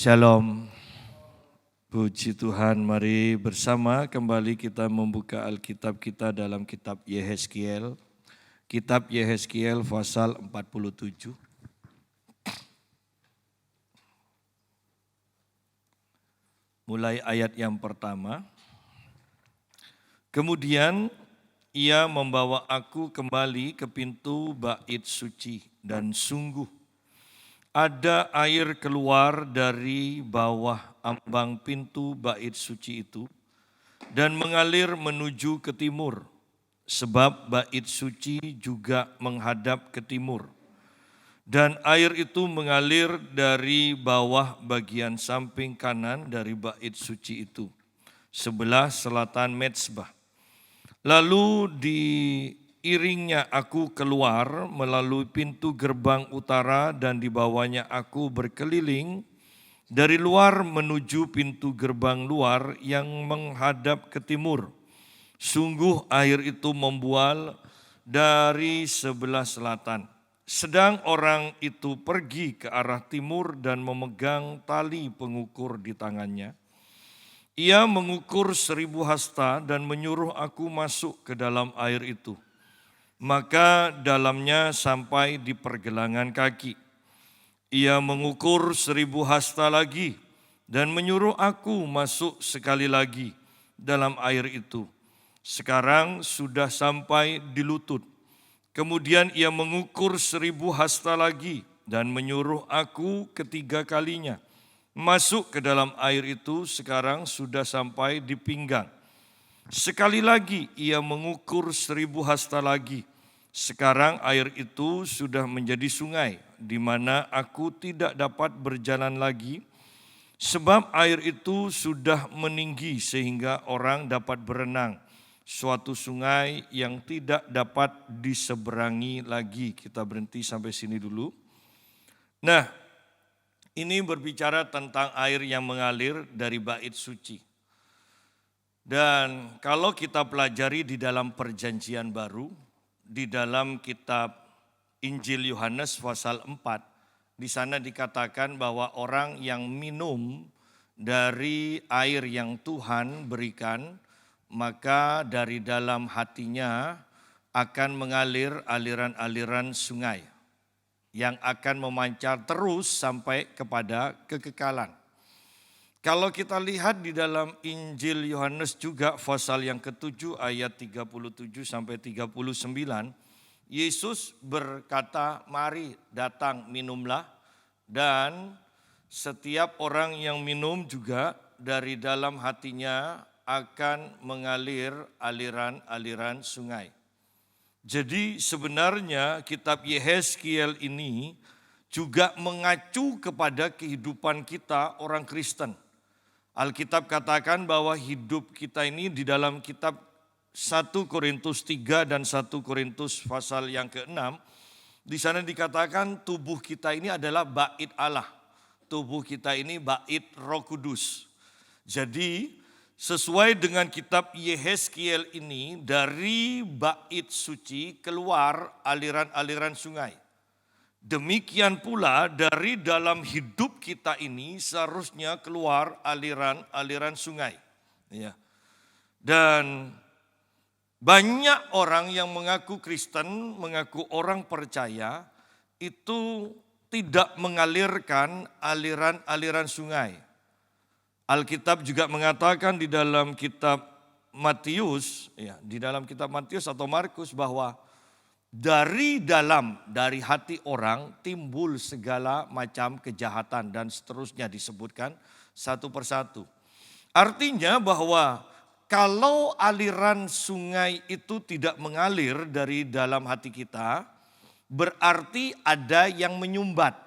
Shalom, puji Tuhan, mari bersama kembali kita membuka Alkitab kita dalam kitab Yehezkiel. Kitab Yehezkiel pasal 47. Mulai ayat yang pertama. Kemudian ia membawa aku kembali ke pintu bait suci dan sungguh ada air keluar dari bawah ambang pintu bait suci itu dan mengalir menuju ke timur, sebab bait suci juga menghadap ke timur. Dan air itu mengalir dari bawah bagian samping kanan dari bait suci itu, sebelah selatan mezbah. Lalu diiringnya aku keluar melalui pintu gerbang utara dan dibawanya aku berkeliling dari luar menuju pintu gerbang luar yang menghadap ke timur. Sungguh air itu membual dari sebelah selatan. Sedang orang itu pergi ke arah timur dan memegang tali pengukur di tangannya. Ia mengukur 1000 hasta dan menyuruh aku masuk ke dalam air itu. Maka dalamnya sampai di pergelangan kaki. Ia mengukur 1000 hasta lagi dan menyuruh aku masuk sekali lagi dalam air itu. Sekarang sudah sampai di lutut. Kemudian ia mengukur 1000 hasta lagi dan menyuruh aku ketiga kalinya masuk ke dalam air itu. Sekarang sudah sampai di pinggang. Sekali lagi ia mengukur 1000 hasta lagi. Sekarang air itu sudah menjadi sungai di mana aku tidak dapat berjalan lagi, sebab air itu sudah meninggi sehingga orang dapat berenang. Suatu sungai yang tidak dapat diseberangi lagi. Kita berhenti sampai sini dulu. Nah, ini berbicara tentang air yang mengalir dari bait suci. Dan kalau kita pelajari di dalam perjanjian baru, di dalam kitab Injil Yohanes pasal 4, di sana dikatakan bahwa orang yang minum dari air yang Tuhan berikan, maka dari dalam hatinya akan mengalir aliran-aliran sungai yang akan memancar terus sampai kepada kekekalan. Kalau kita lihat di dalam Injil Yohanes juga pasal yang ke-7 ayat 37 sampai 39, Yesus berkata, "Mari datang minumlah, dan setiap orang yang minum juga dari dalam hatinya akan mengalir aliran-aliran sungai." Jadi sebenarnya kitab Yehezkiel ini juga mengacu kepada kehidupan kita orang Kristen. Alkitab katakan bahwa hidup kita ini di dalam kitab 1 Korintus 3 dan 1 Korintus pasal yang ke-6, di sana dikatakan tubuh kita ini adalah bait Allah. Tubuh kita ini bait Roh Kudus. Jadi sesuai dengan kitab Yehezkiel ini, dari bait suci keluar aliran-aliran sungai. Demikian pula dari dalam hidup kita ini seharusnya keluar aliran-aliran sungai. Ya. Dan banyak orang yang mengaku Kristen, mengaku orang percaya, itu tidak mengalirkan aliran-aliran sungai. Alkitab juga mengatakan di dalam kitab Matius, di dalam kitab Matius atau Markus, bahwa dari hati orang timbul segala macam kejahatan dan seterusnya disebutkan satu persatu. Artinya bahwa kalau aliran sungai itu tidak mengalir dari dalam hati kita, berarti ada yang menyumbat.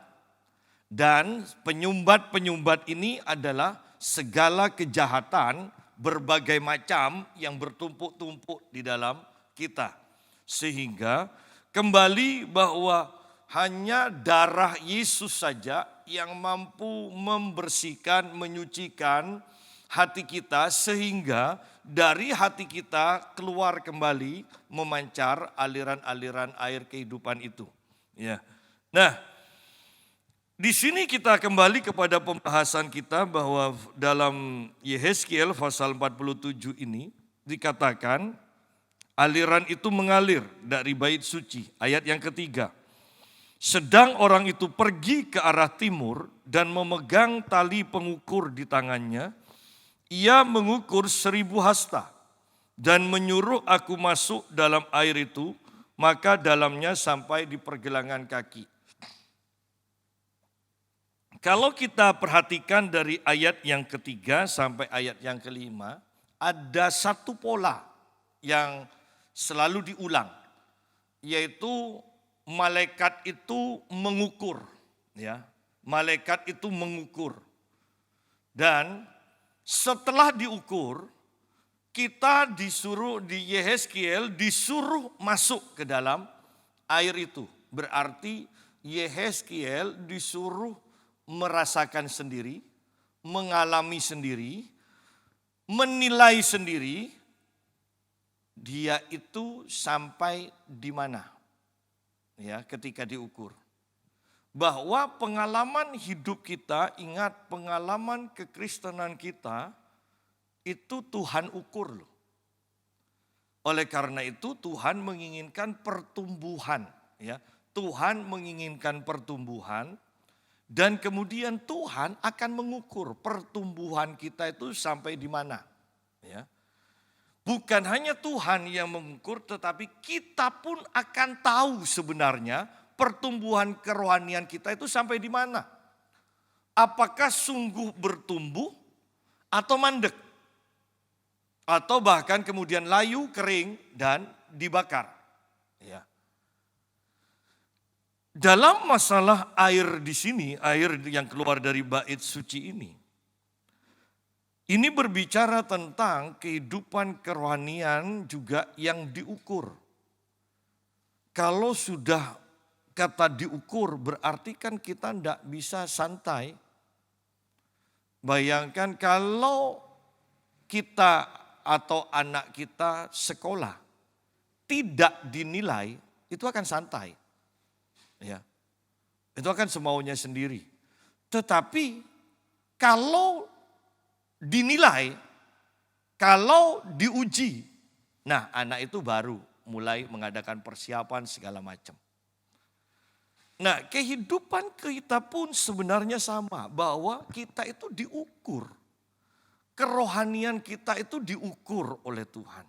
Dan penyumbat-penyumbat ini adalah segala kejahatan berbagai macam yang bertumpuk-tumpuk di dalam kita. Sehingga kembali bahwa hanya darah Yesus saja yang mampu membersihkan, menyucikan hati kita, sehingga dari hati kita keluar kembali memancar aliran-aliran air kehidupan itu. Ya. Nah, Di sini kita kembali kepada pembahasan kita bahwa dalam Yehezkiel pasal 47 ini dikatakan aliran itu mengalir dari bait suci. Ayat yang ketiga. Sedang orang itu pergi ke arah timur dan memegang tali pengukur di tangannya. Ia mengukur 1000 hasta dan menyuruh aku masuk dalam air itu, maka dalamnya sampai di pergelangan kaki. Kalau kita perhatikan dari ayat yang ketiga sampai ayat yang kelima, ada satu pola yang selalu diulang, yaitu malaikat itu mengukur, ya. Malaikat itu mengukur. Dan setelah diukur, kita disuruh di Yehezkiel disuruh masuk ke dalam air itu. Berarti Yehezkiel disuruh merasakan sendiri, mengalami sendiri, menilai sendiri, dia itu sampai di mana. Ya, ketika diukur. Bahwa pengalaman hidup kita, ingat pengalaman kekristenan kita, itu Tuhan ukur loh. Oleh karena itu Tuhan menginginkan pertumbuhan. Ya. Tuhan menginginkan pertumbuhan dan kemudian Tuhan akan mengukur pertumbuhan kita itu sampai di mana. Ya. Bukan hanya Tuhan yang mengukur, tetapi kita pun akan tahu sebenarnya pertumbuhan kerohanian kita itu sampai di mana. Apakah sungguh bertumbuh atau mandek? Atau bahkan kemudian layu, kering, dan dibakar. Ya. Dalam masalah air di sini, air yang keluar dari bait suci ini berbicara tentang kehidupan kerohanian juga yang diukur. Kalau sudah kata diukur berarti kan kita tidak bisa santai. Bayangkan kalau kita atau anak kita sekolah tidak dinilai, itu akan santai. Ya. Itu akan semaunya sendiri. Tetapi kalau dinilai, kalau diuji, nah anak itu baru mulai mengadakan persiapan segala macam. Nah kehidupan kita pun sebenarnya sama, bahwa kita itu diukur. Kerohanian kita itu diukur oleh Tuhan.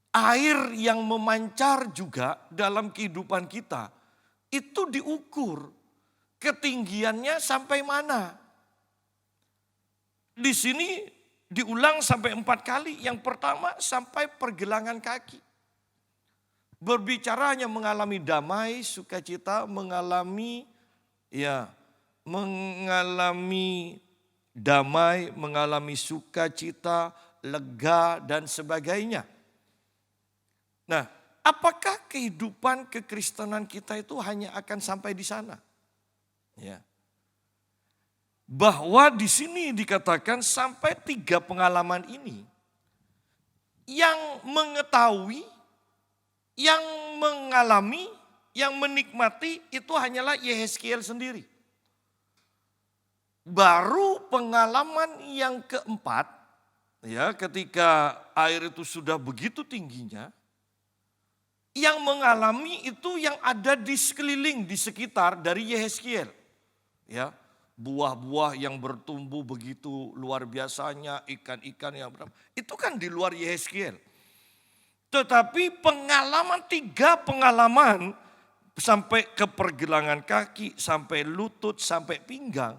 Air yang memancar juga dalam kehidupan kita, itu diukur. Ketinggiannya sampai mana? Di sini diulang sampai 4 kali. Yang pertama sampai pergelangan kaki. Berbicara hanya mengalami damai, sukacita, mengalami damai, mengalami sukacita, lega dan sebagainya. Nah, apakah kehidupan kekristenan kita itu hanya akan sampai di sana? Ya. Bahwa di sini dikatakan sampai 3 pengalaman ini. Yang mengetahui, yang mengalami, yang menikmati itu hanyalah Yehezkiel sendiri. Baru pengalaman yang keempat, ya ketika air itu sudah begitu tingginya, yang mengalami itu yang ada di sekeliling, di sekitar dari Yehezkiel. Ya. Buah-buah yang bertumbuh begitu luar biasanya, ikan-ikan yang berapa. Itu kan di luar Yehezkiel. Tetapi pengalaman 3 pengalaman sampai ke pergelangan kaki, sampai lutut, sampai pinggang.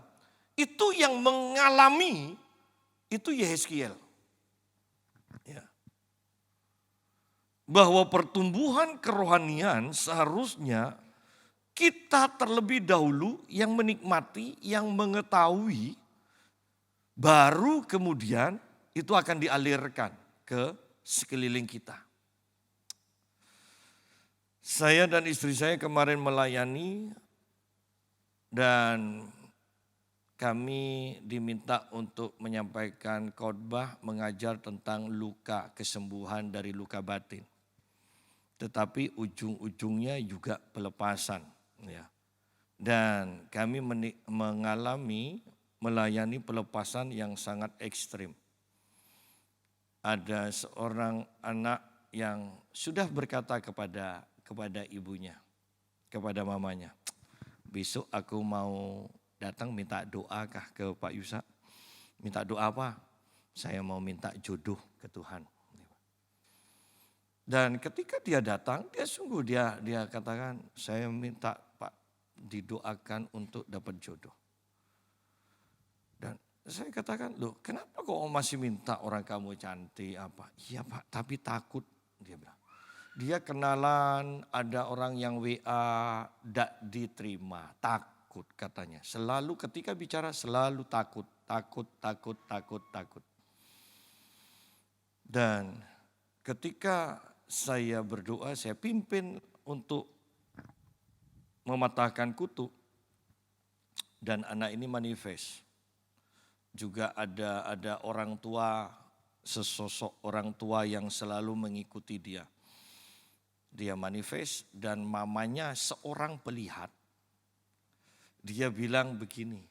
Itu yang mengalami itu Yehezkiel. Ya. Bahwa pertumbuhan kerohanian seharusnya kita terlebih dahulu yang menikmati, yang mengetahui, baru kemudian itu akan dialirkan ke sekeliling kita. Saya dan istri saya kemarin melayani dan kami diminta untuk menyampaikan khotbah mengajar tentang luka, kesembuhan dari luka batin. Tetapi ujung-ujungnya juga pelepasan. Ya. Dan kami melayani pelepasan yang sangat ekstrim. Ada seorang anak yang sudah berkata kepada ibunya, kepada mamanya, besok aku mau datang minta doa kah ke Pak Yusa? Minta doa apa? Saya mau minta jodoh ke Tuhan. Dan ketika dia datang, dia katakan, saya minta Pak didoakan untuk dapat jodoh. Dan saya katakan, loh kenapa kok masih minta orang kamu cantik apa? Iya Pak, tapi takut, dia bilang. Dia kenalan, ada orang yang WA, tidak diterima, takut katanya. Selalu ketika bicara selalu takut. Dan ketika saya berdoa, saya pimpin untuk mematahkan kutuk. Dan anak ini manifest. Juga ada orang tua, sesosok orang tua yang selalu mengikuti dia. Dia manifest dan mamanya seorang pelihat. Dia bilang begini,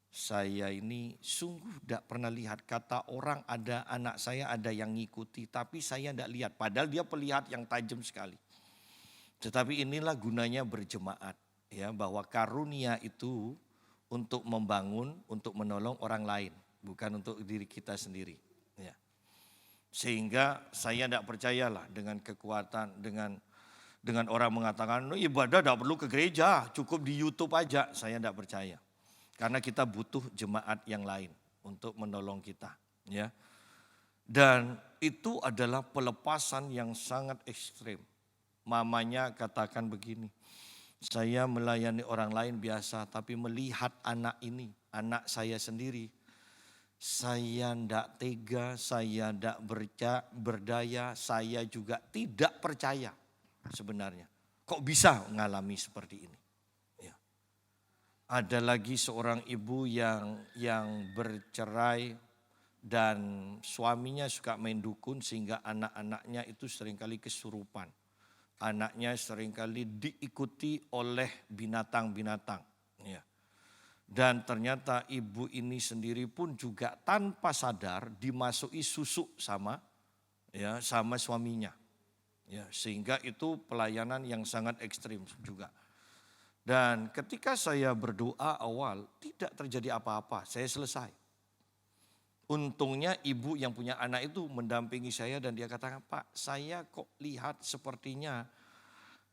saya ini sungguh tidak pernah lihat kata orang ada anak saya ada yang ngikuti. Tapi saya tidak lihat, padahal dia pelihat yang tajam sekali. Tetapi inilah gunanya berjemaat. Ya, bahwa karunia itu untuk membangun, untuk menolong orang lain. Bukan untuk diri kita sendiri. Ya. Sehingga saya tidak percayalah dengan kekuatan, dengan orang mengatakan ibadah tidak perlu ke gereja, cukup di YouTube aja. Saya tidak percaya. Karena kita butuh jemaat yang lain untuk menolong kita. Ya. Dan itu adalah pelepasan yang sangat ekstrim. Mamanya katakan begini, saya melayani orang lain biasa, tapi melihat anak ini, anak saya sendiri, saya tidak tega, saya tidak berdaya, saya juga tidak percaya sebenarnya. Kok bisa mengalami seperti ini? Ya. Ada lagi seorang ibu yang bercerai dan suaminya suka main dukun sehingga anak-anaknya itu seringkali kesurupan. Anaknya seringkali diikuti oleh binatang-binatang. Ya. Dan ternyata ibu ini sendiri pun juga tanpa sadar dimasuki susu sama suaminya. Ya, sehingga itu pelayanan yang sangat ekstrim juga. Dan ketika saya berdoa awal tidak terjadi apa-apa, saya selesai. Untungnya ibu yang punya anak itu mendampingi saya dan dia katakan, Pak saya kok lihat sepertinya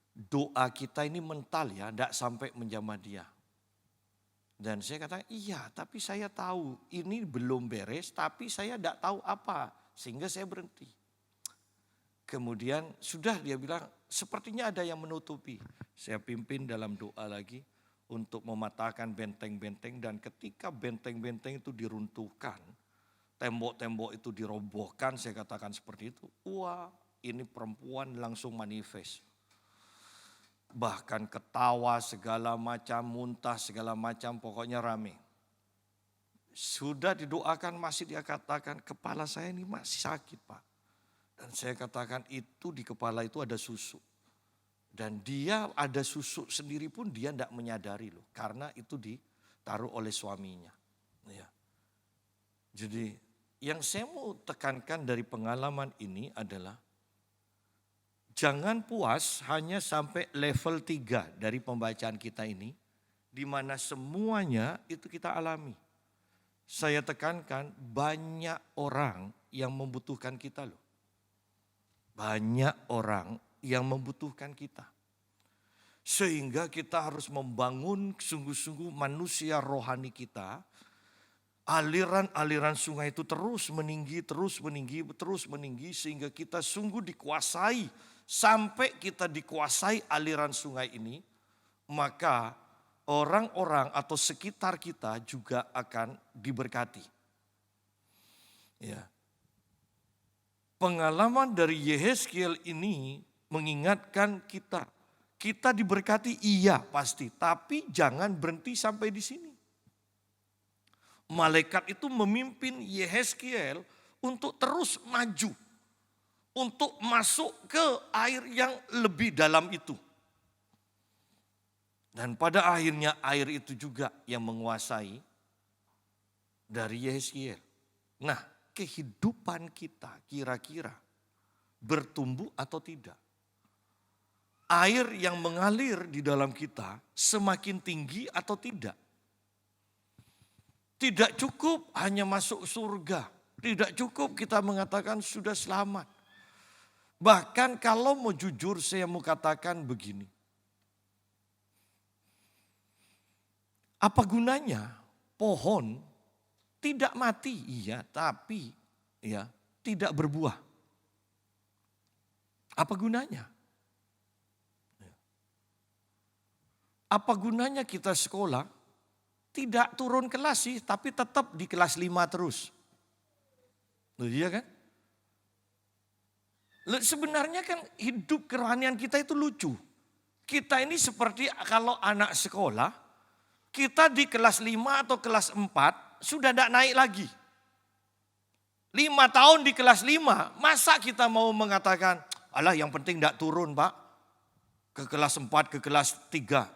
doa kita ini mental ya, tidak sampai menjamah dia. Dan saya katakan iya tapi saya tahu ini belum beres tapi saya tidak tahu apa sehingga saya berhenti. Kemudian sudah dia bilang sepertinya ada yang menutupi. Saya pimpin dalam doa lagi untuk mematahkan benteng-benteng dan ketika benteng-benteng itu diruntuhkan, tembok-tembok itu dirobohkan, saya katakan seperti itu. Wah, ini perempuan langsung manifest. Bahkan ketawa segala macam, muntah segala macam, pokoknya rame. Sudah didoakan masih dia katakan kepala saya ini masih sakit Pak. Dan saya katakan itu di kepala itu ada susu. Dan dia ada susu sendiri pun dia tidak menyadari loh. Karena itu ditaruh oleh suaminya. Ya. Jadi yang saya mau tekankan dari pengalaman ini adalah jangan puas hanya sampai level 3 dari pembacaan kita ini. Di mana semuanya itu kita alami. Saya tekankan banyak orang yang membutuhkan kita loh. Banyak orang yang membutuhkan kita. Sehingga kita harus membangun sungguh-sungguh manusia rohani kita. Aliran-aliran sungai itu terus meninggi sehingga kita sungguh dikuasai. Sampai kita dikuasai aliran sungai ini, maka orang-orang atau sekitar kita juga akan diberkati. Ya. Pengalaman dari Yehezkiel ini mengingatkan kita. Kita diberkati iya pasti, tapi jangan berhenti sampai di sini. Malaikat itu memimpin Yehezkiel untuk terus maju. Untuk masuk ke air yang lebih dalam itu. Dan pada akhirnya air itu juga yang menguasai dari Yehezkiel. Nah, kehidupan kita kira-kira bertumbuh atau tidak? Air yang mengalir di dalam kita semakin tinggi atau tidak? Tidak cukup hanya masuk surga. Tidak cukup kita mengatakan sudah selamat. Bahkan kalau mau jujur saya mau katakan begini. Apa gunanya pohon tidak mati? Iya, tapi ya tidak berbuah. Apa gunanya? Apa gunanya kita sekolah tidak turun kelas sih, tapi tetap di kelas 5 terus. Loh, iya kan? Sebenarnya kan hidup kerohanian kita itu lucu. Kita ini seperti kalau anak sekolah, kita di kelas 5 atau kelas 4 sudah tidak naik lagi. 5 tahun di kelas 5, masa kita mau mengatakan, alah yang penting tidak turun Pak, ke kelas 4, ke kelas 3.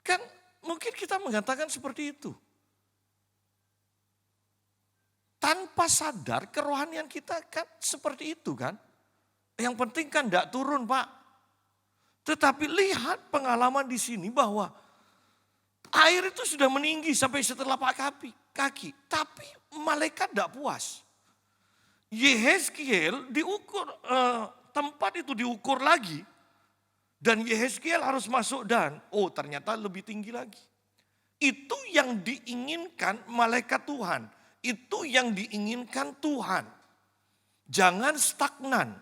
Kan mungkin kita mengatakan seperti itu. Tanpa sadar kerohanian kita kan seperti itu kan. Yang penting kan tidak turun Pak. Tetapi lihat pengalaman di sini bahwa air itu sudah meninggi sampai setelapak kaki. Tapi malaikat tidak puas. Yehezkiel diukur, tempat itu diukur lagi. Dan Yehezkiel harus masuk dan ternyata lebih tinggi lagi. Itu yang diinginkan malaikat Tuhan. Itu yang diinginkan Tuhan. Jangan stagnan.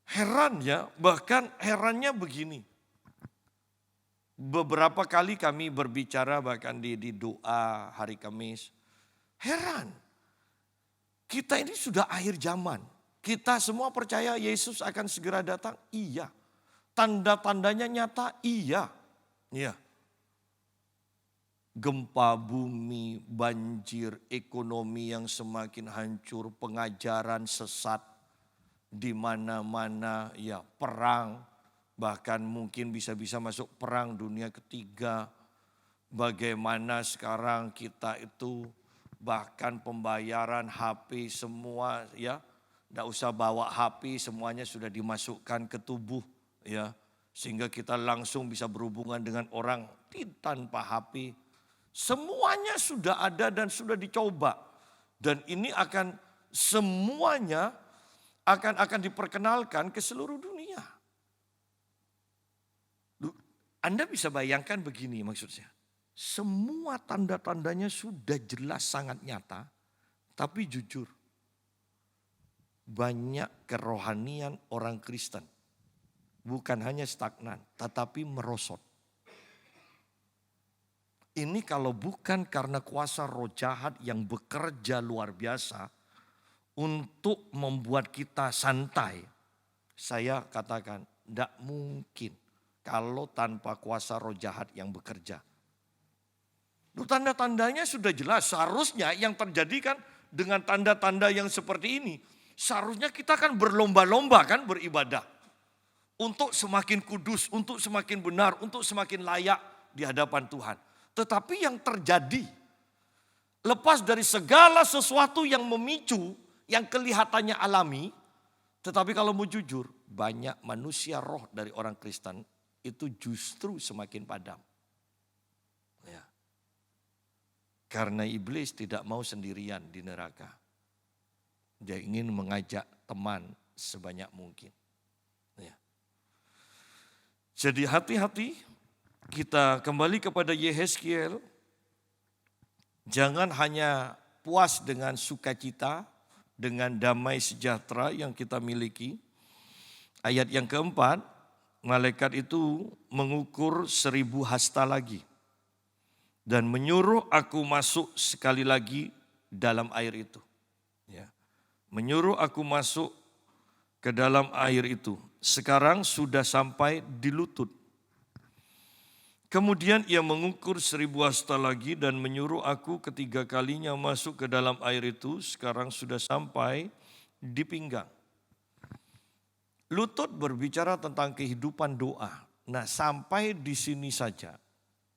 Heran ya, bahkan herannya begini. Beberapa kali kami berbicara bahkan di doa hari Kamis. Heran. Kita ini sudah akhir zaman. Kita semua percaya Yesus akan segera datang? Iya. Tanda-tandanya nyata? Iya. Iya. Gempa bumi, banjir, ekonomi yang semakin hancur, pengajaran sesat di mana-mana, ya perang, bahkan mungkin bisa-bisa masuk perang dunia ketiga. Bagaimana sekarang kita itu bahkan pembayaran HP semua ya, tidak usah bawa HP, semuanya sudah dimasukkan ke tubuh ya, sehingga kita langsung bisa berhubungan dengan orang tanpa HP. Semuanya sudah ada dan sudah dicoba. Dan ini akan semuanya akan diperkenalkan ke seluruh dunia. Anda bisa bayangkan begini maksudnya. Semua tanda-tandanya sudah jelas sangat nyata. Tapi jujur, banyak kerohanian orang Kristen. Bukan hanya stagnan, tetapi merosot. Ini kalau bukan karena kuasa roh jahat yang bekerja luar biasa untuk membuat kita santai. Saya katakan tidak mungkin kalau tanpa kuasa roh jahat yang bekerja. Tanda-tandanya sudah jelas, seharusnya yang terjadi kan dengan tanda-tanda yang seperti ini. Seharusnya kita kan berlomba-lomba kan beribadah. Untuk semakin kudus, untuk semakin benar, untuk semakin layak di hadapan Tuhan. Tetapi yang terjadi, lepas dari segala sesuatu yang memicu, yang kelihatannya alami, tetapi kalau mau jujur, banyak manusia roh dari orang Kristen itu justru semakin padam. Ya. Karena iblis tidak mau sendirian di neraka. Dia ingin mengajak teman sebanyak mungkin. Ya. Jadi hati-hati. Kita kembali kepada Yehezkiel. Jangan hanya puas dengan sukacita, dengan damai sejahtera yang kita miliki. Ayat yang keempat, malaikat itu mengukur 1000 hasta lagi. Dan menyuruh aku masuk sekali lagi dalam air itu. Ya. Menyuruh aku masuk ke dalam air itu. Sekarang sudah sampai di lutut. Kemudian ia mengukur 1000 hasta lagi dan menyuruh aku ketiga kalinya masuk ke dalam air itu. Sekarang sudah sampai di pinggang. Lutut berbicara tentang kehidupan doa. Nah, sampai di sini saja,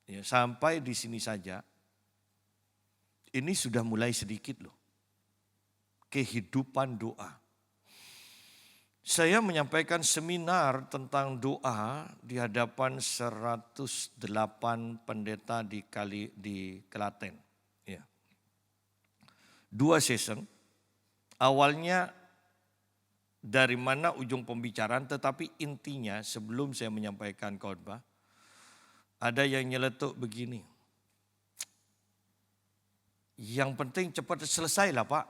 ya, sampai di sini saja, ini sudah mulai sedikit loh. Kehidupan doa. Saya menyampaikan seminar tentang doa di hadapan 108 pendeta di Klaten. Ya. 2 season, awalnya dari mana ujung pembicaraan, tetapi intinya sebelum saya menyampaikan khotbah, ada yang nyeletuk begini. Yang penting cepat selesai lah Pak,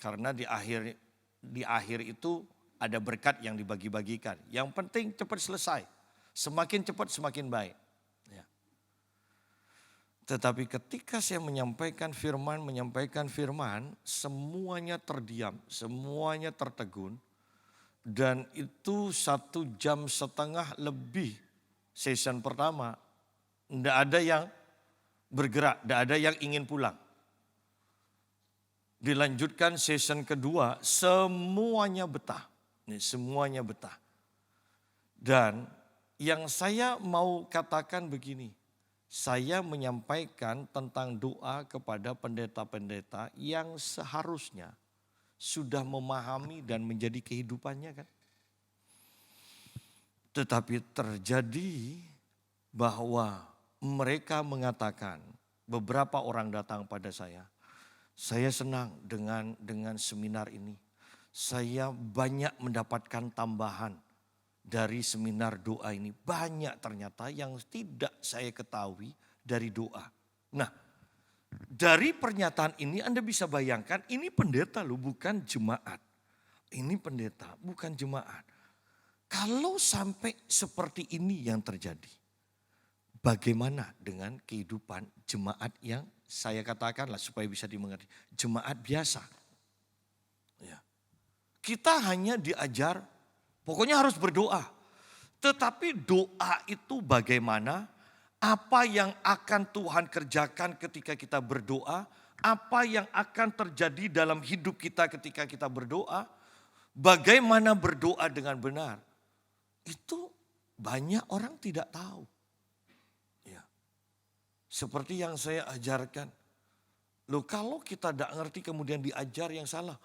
karena di akhir itu ada berkat yang dibagi-bagikan. Yang penting cepat selesai. Semakin cepat semakin baik. Ya. Tetapi ketika saya menyampaikan firman, semuanya terdiam, semuanya tertegun. Dan itu 1,5 jam lebih season pertama. Tidak ada yang bergerak, tidak ada yang ingin pulang. Dilanjutkan season kedua, semuanya betah. Semuanya betah. Dan yang saya mau katakan begini, saya menyampaikan tentang doa kepada pendeta-pendeta yang seharusnya sudah memahami dan menjadi kehidupannya kan. Tetapi terjadi bahwa mereka mengatakan, beberapa orang datang pada saya senang dengan seminar ini. Saya banyak mendapatkan tambahan dari seminar doa ini. Banyak ternyata yang tidak saya ketahui dari doa. Nah, dari pernyataan ini Anda bisa bayangkan ini pendeta loh, bukan jemaat. Ini pendeta, bukan jemaat. Kalau sampai seperti ini yang terjadi, bagaimana dengan kehidupan jemaat yang saya katakanlah supaya bisa dimengerti, jemaat biasa. Ya. Kita hanya diajar, pokoknya harus berdoa. Tetapi doa itu bagaimana? Apa yang akan Tuhan kerjakan ketika kita berdoa? Apa yang akan terjadi dalam hidup kita ketika kita berdoa? Bagaimana berdoa dengan benar? Itu banyak orang tidak tahu. Ya. Seperti yang saya ajarkan. Loh kalau kita tidak ngerti kemudian diajar yang salah.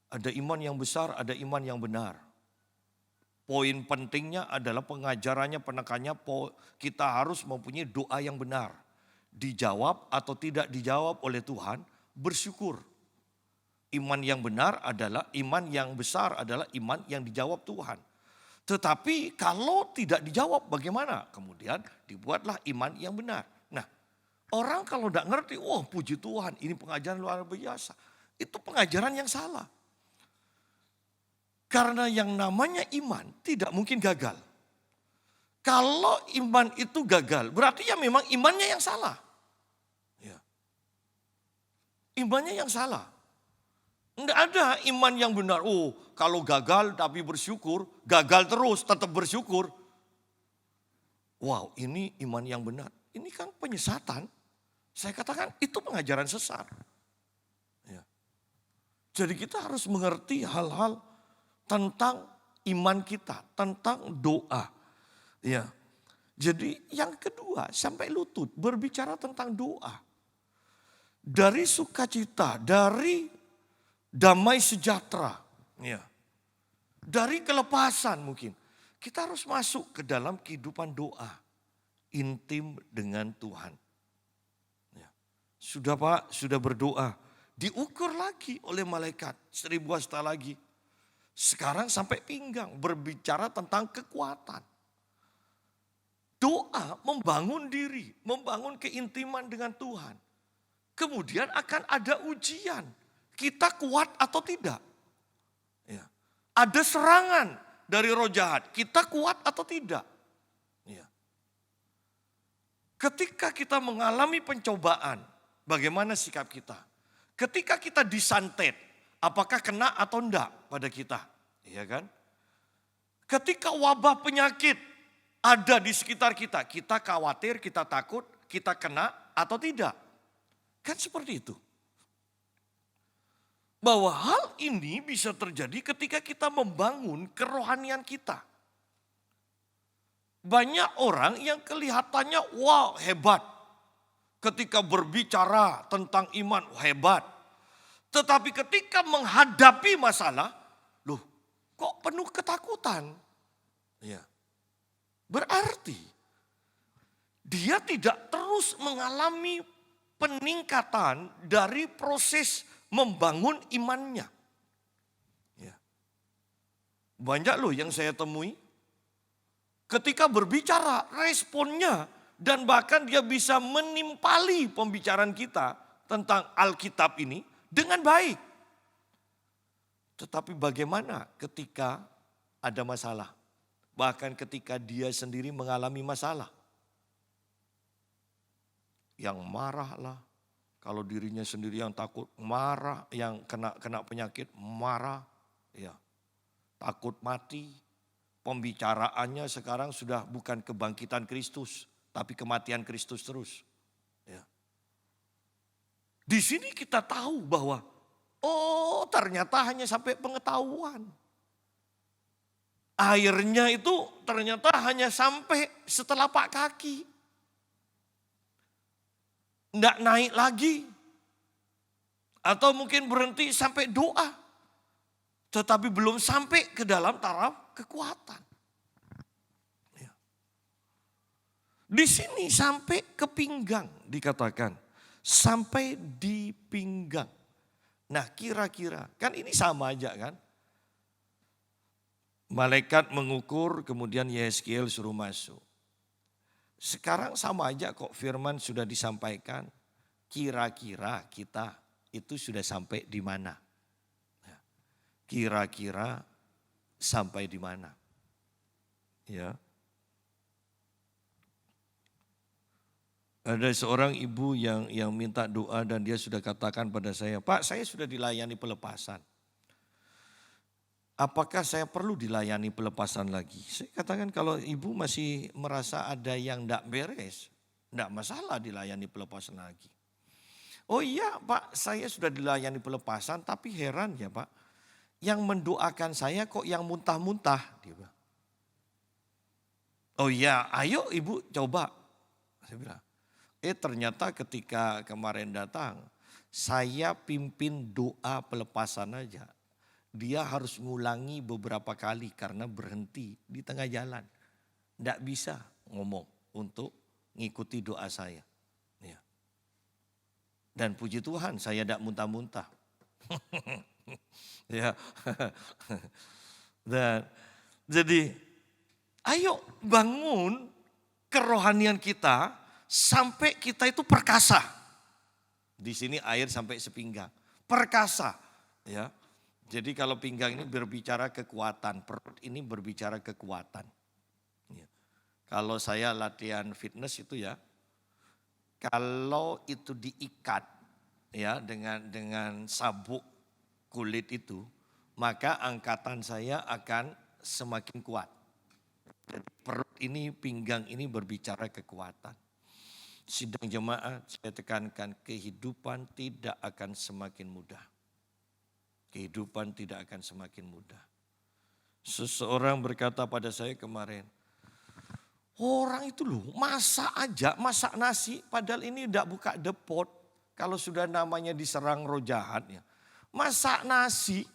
Ada iman yang besar, ada iman yang benar. Poin pentingnya adalah pengajarannya, penekannya, kita harus mempunyai doa yang benar. Dijawab atau tidak dijawab oleh Tuhan, bersyukur. Iman yang benar adalah, iman yang besar adalah iman yang dijawab Tuhan. Tetapi kalau tidak dijawab bagaimana? Kemudian dibuatlah iman yang benar. Nah, orang kalau tidak ngerti, wah puji Tuhan ini pengajaran luar biasa. Itu pengajaran yang salah. Karena yang namanya iman tidak mungkin gagal. Kalau iman itu gagal, berarti ya memang imannya yang salah. Ya. Imannya yang salah. Tidak ada iman yang benar. Oh, kalau gagal tapi bersyukur, gagal terus tetap bersyukur. Wow, ini iman yang benar. Ini kan penyesatan. Saya katakan itu pengajaran sesat. Ya. Jadi kita harus mengerti hal-hal tentang iman kita, tentang doa. Ya. Jadi yang kedua, sampai lutut berbicara tentang doa. Dari sukacita, dari damai sejahtera, ya. Dari kelepasan mungkin. Kita harus masuk ke dalam kehidupan doa. Intim dengan Tuhan. Ya. Sudah Pak, sudah berdoa. Diukur lagi oleh malaikat, 1000 hasta lagi. Sekarang sampai pinggang, berbicara tentang kekuatan. Doa membangun diri, membangun keintiman dengan Tuhan. Kemudian akan ada ujian, kita kuat atau tidak. Ya. Ada serangan dari roh jahat, kita kuat atau tidak. Ya. Ketika kita mengalami pencobaan, bagaimana sikap kita? Ketika kita disantet, apakah kena atau enggak pada kita? Iya kan? Ketika wabah penyakit ada di sekitar kita, kita khawatir, kita takut, kita kena atau tidak? Kan seperti itu. Bahwa hal ini bisa terjadi ketika kita membangun kerohanian kita. Banyak orang yang kelihatannya wah hebat. Ketika berbicara tentang iman hebat. Tetapi ketika menghadapi masalah, loh kok penuh ketakutan? Ya. Berarti dia tidak terus mengalami peningkatan dari proses membangun imannya. Ya. Banyak loh yang saya temui. Ketika berbicara responnya dan bahkan dia bisa menimpali pembicaraan kita tentang Alkitab ini dengan baik. Tetapi bagaimana ketika ada masalah? Bahkan ketika dia sendiri mengalami masalah. Yang marah lah. Kalau dirinya sendiri yang takut marah. Yang kena penyakit marah. Ya. Takut mati. Pembicaraannya sekarang sudah bukan kebangkitan Kristus. Tapi kematian Kristus terus. Ya. Di sini kita tahu bahwa oh ternyata hanya sampai pengetahuan. Airnya itu ternyata hanya sampai setelapak kaki. Tidak naik lagi. Atau mungkin berhenti sampai doa. Tetapi belum sampai ke dalam taraf kekuatan. Ya. Di sini sampai ke pinggang dikatakan. Sampai di pinggang. Nah kira-kira kan ini sama aja kan. Malaikat mengukur kemudian Yeskiel suruh masuk. Sekarang sama aja kok firman sudah disampaikan. Kira-kira kita itu sudah sampai di mana? Kira-kira sampai di mana? Ya. Ada seorang ibu yang minta doa dan dia sudah katakan pada saya, Pak saya sudah dilayani pelepasan. Apakah saya perlu dilayani pelepasan lagi? Saya katakan kalau ibu masih merasa ada yang tidak beres, tidak masalah dilayani pelepasan lagi. Oh iya Pak saya sudah dilayani pelepasan tapi heran ya Pak. Yang mendoakan saya kok yang muntah-muntah. Dia bilang. Oh iya ayo ibu coba. Saya bilang. Ternyata ketika kemarin datang, saya pimpin doa pelepasan aja. Dia harus ngulangi beberapa kali karena berhenti di tengah jalan. Tidak bisa ngomong untuk ngikuti doa saya. Ya. Dan puji Tuhan saya tidak muntah-muntah. Ya. Dan jadi ayo bangun kerohanian kita. Sampai kita itu perkasa. Di sini air sampai sepinggang. Perkasa. Ya. Jadi kalau pinggang ini berbicara kekuatan. Perut ini berbicara kekuatan. Ya. Kalau saya latihan fitness itu ya. Kalau itu diikat ya dengan sabuk kulit itu. Maka angkatan saya akan semakin kuat. Jadi perut ini, pinggang ini berbicara kekuatan. Sidang jemaat saya tekankan kehidupan tidak akan semakin mudah. Kehidupan tidak akan semakin mudah. Seseorang berkata pada saya kemarin, orang itu loh masak nasi padahal ini tidak buka depot. Kalau sudah namanya diserang roh jahat ya. Masak nasi,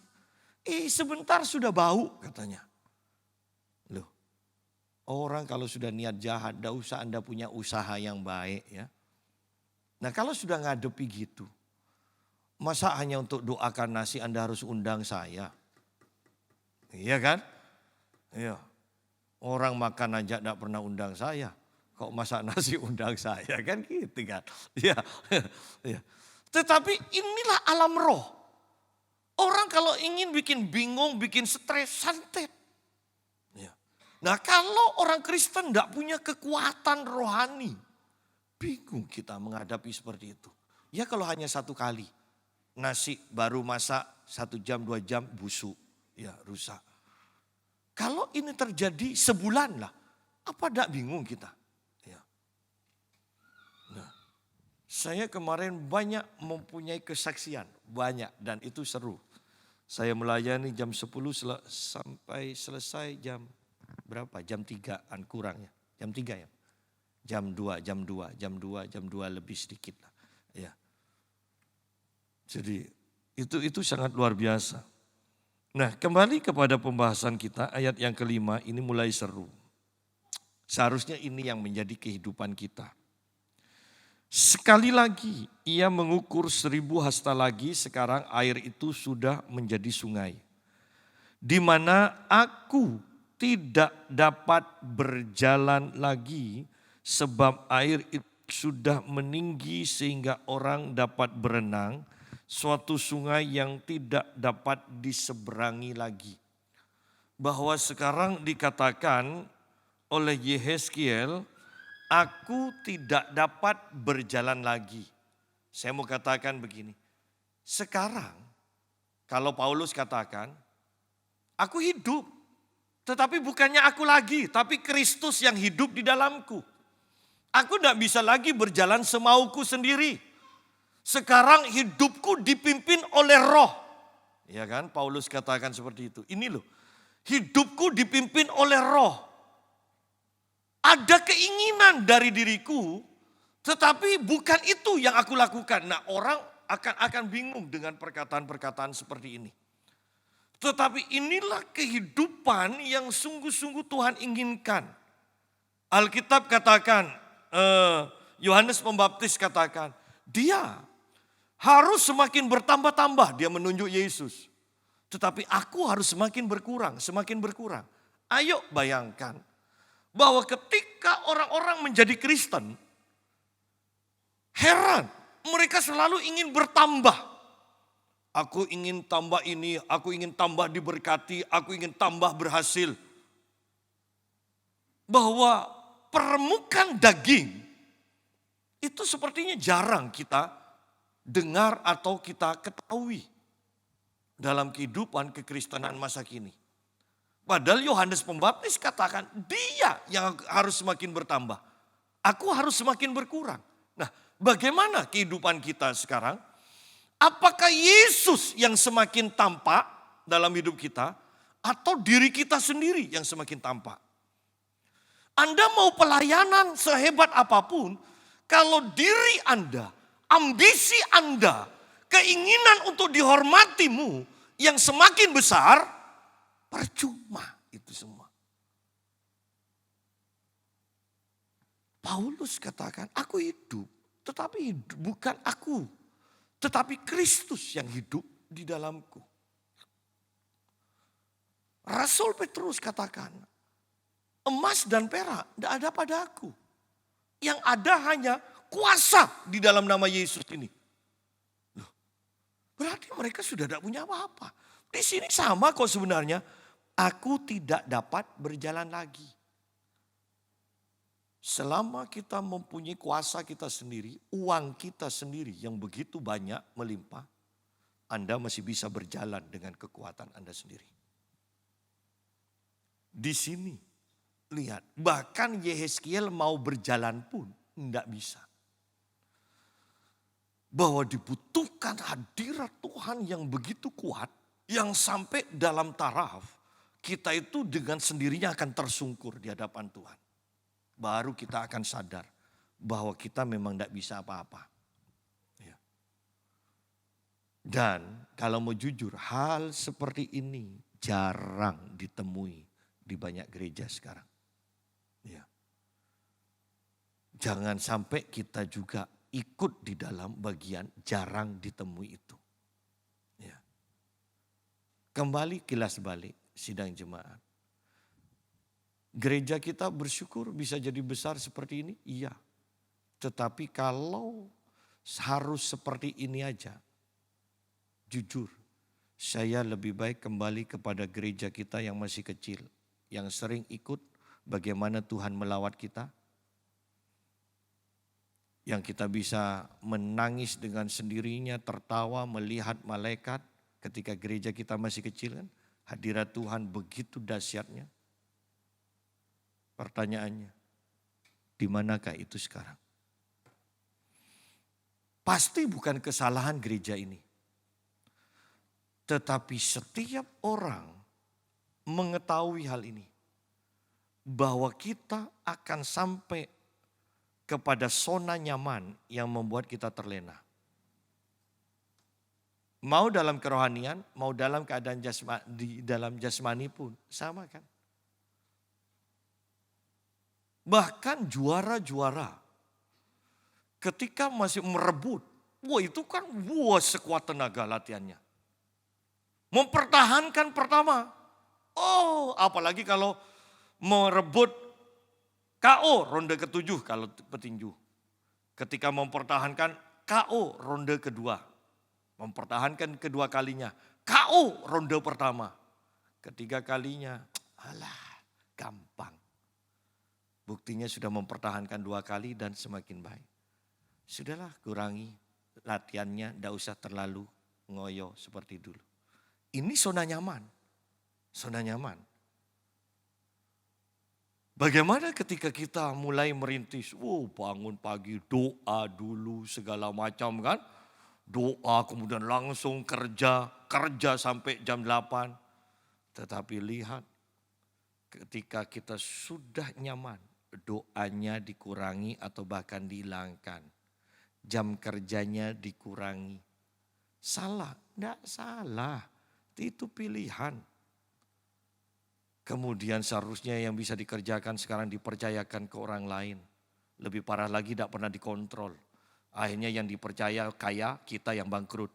sebentar sudah bau katanya. Orang kalau sudah niat jahat, tidak usah Anda punya usaha yang baik ya. Nah kalau sudah ngadepi gitu, masa hanya untuk doakan nasi Anda harus undang saya? Iya kan? Iya. Orang makan aja tidak pernah undang saya. Kok masak nasi undang saya kan gitu kan. Iya. Ya. Tetapi inilah alam roh. Orang kalau ingin bikin bingung, bikin stres, santet. Nah kalau orang Kristen tidak punya kekuatan rohani, bingung kita menghadapi seperti itu. Ya kalau hanya satu kali, nasi baru masak 1 jam 2 jam busuk, ya rusak. Kalau ini terjadi sebulan lah, apa tidak bingung kita? Ya. Nah, saya kemarin banyak mempunyai kesaksian, banyak dan itu seru. Saya melayani jam 10 sampai selesai jam berapa? Jam 3-an kurangnya. Jam 3 ya. Jam 2 lebih sedikit lah. Ya. Jadi itu sangat luar biasa. Nah, kembali kepada pembahasan kita, ayat yang kelima ini mulai seru. Seharusnya ini yang menjadi kehidupan kita. Sekali lagi ia mengukur 1000 hasta lagi, sekarang air itu sudah menjadi sungai. Di mana aku tidak dapat berjalan lagi sebab air itu sudah meninggi sehingga orang dapat berenang, suatu sungai yang tidak dapat diseberangi lagi. Bahwa sekarang dikatakan oleh Yehezkiel, aku tidak dapat berjalan lagi. Saya mau katakan begini, sekarang kalau Paulus katakan, aku hidup, tetapi bukannya aku lagi, tapi Kristus yang hidup di dalamku. Aku tidak bisa lagi berjalan semauku sendiri. Sekarang hidupku dipimpin oleh Roh. Ya kan, Paulus katakan seperti itu. Ini loh, hidupku dipimpin oleh Roh. Ada keinginan dari diriku, tetapi bukan itu yang aku lakukan. Nah, orang akan bingung dengan perkataan-perkataan seperti ini. Tetapi inilah kehidupan yang sungguh-sungguh Tuhan inginkan. Alkitab katakan, Yohanes Pembaptis katakan, dia harus semakin bertambah-tambah, dia menunjuk Yesus. Tetapi aku harus semakin berkurang, semakin berkurang. Ayo bayangkan bahwa ketika orang-orang menjadi Kristen, heran, mereka selalu ingin bertambah. Aku ingin tambah ini, aku ingin tambah diberkati, aku ingin tambah berhasil. Bahwa permukaan daging itu sepertinya jarang kita dengar atau kita ketahui dalam kehidupan kekristenan masa kini. Padahal Yohanes Pembaptis katakan dia yang harus semakin bertambah. Aku harus semakin berkurang. Nah, bagaimana kehidupan kita sekarang? Apakah Yesus yang semakin tampak dalam hidup kita atau diri kita sendiri yang semakin tampak? Anda mau pelayanan sehebat apapun, kalau diri Anda, ambisi Anda, keinginan untuk dihormatimu yang semakin besar, percuma itu semua. Paulus katakan, aku hidup, tetapi hidup bukan aku, tetapi Kristus yang hidup di dalamku. Rasul Petrus katakan, emas dan perak tidak ada padaku. Yang ada hanya kuasa di dalam nama Yesus ini. Loh, berarti mereka sudah tidak punya apa-apa. Di sini sama kok sebenarnya. Aku tidak dapat berjalan lagi. Selama kita mempunyai kuasa kita sendiri, uang kita sendiri yang begitu banyak melimpah, Anda masih bisa berjalan dengan kekuatan Anda sendiri. Di sini, lihat, bahkan Yehezkiel mau berjalan pun tidak bisa. Bahwa dibutuhkan hadirat Tuhan yang begitu kuat, yang sampai dalam taraf, kita itu dengan sendirinya akan tersungkur di hadapan Tuhan. Baru kita akan sadar bahwa kita memang tidak bisa apa-apa. Ya. Dan kalau mau jujur, hal seperti ini jarang ditemui di banyak gereja sekarang. Ya. Jangan sampai kita juga ikut di dalam bagian jarang ditemui itu. Ya. Kembali kilas balik sidang jemaat. Gereja kita bersyukur bisa jadi besar seperti ini, iya. Tetapi kalau harus seperti ini aja, jujur, saya lebih baik kembali kepada gereja kita yang masih kecil, yang sering ikut bagaimana Tuhan melawat kita, yang kita bisa menangis dengan sendirinya, tertawa melihat malaikat ketika gereja kita masih kecil kan, hadirat Tuhan begitu dahsyatnya. Pertanyaannya, di manakah itu sekarang? Pasti bukan kesalahan gereja ini. Tetapi setiap orang mengetahui hal ini. bahwa kita akan sampai kepada zona nyaman yang membuat kita terlena. Mau dalam kerohanian, mau dalam keadaan di dalam jasmani pun sama kan. Bahkan juara-juara ketika masih merebut, wah itu kan sekuat tenaga latihannya. Mempertahankan pertama. Oh, apalagi kalau merebut KO ronde ke-7 kalau petinju. Ketika mempertahankan KO ronde kedua. Mempertahankan kedua kalinya. KO ronde pertama. Ketiga kalinya, alah gampang. Buktinya sudah mempertahankan 2 kali dan semakin baik. Sudahlah kurangi latihannya, tidak usah terlalu ngoyo seperti dulu. Ini zona nyaman. Zona nyaman. Bagaimana ketika kita mulai merintis, bangun pagi doa dulu segala macam kan. Doa kemudian langsung kerja sampai jam 8. Tetapi lihat ketika kita sudah nyaman, doanya dikurangi atau bahkan dihilangkan. Jam kerjanya dikurangi. Salah? Tidak salah. Itu pilihan. Kemudian seharusnya yang bisa dikerjakan sekarang dipercayakan ke orang lain. Lebih parah lagi tidak pernah dikontrol. Akhirnya yang dipercaya kaya, kita yang bangkrut.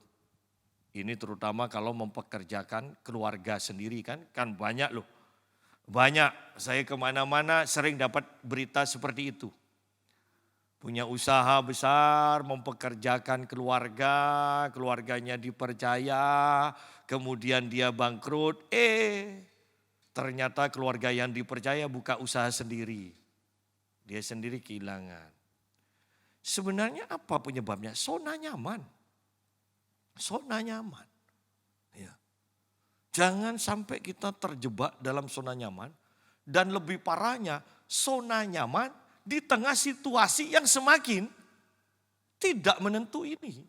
Ini terutama kalau mempekerjakan keluarga sendiri kan banyak loh. Banyak, saya kemana-mana sering dapat berita seperti itu. Punya usaha besar, mempekerjakan keluarganya dipercaya, kemudian dia bangkrut. Ternyata keluarga yang dipercaya buka usaha sendiri. Dia sendiri kehilangan. Sebenarnya apa penyebabnya? Zona nyaman. Zona nyaman. Ya. Jangan sampai kita terjebak dalam zona nyaman. Dan lebih parahnya, zona nyaman di tengah situasi yang semakin tidak menentu ini.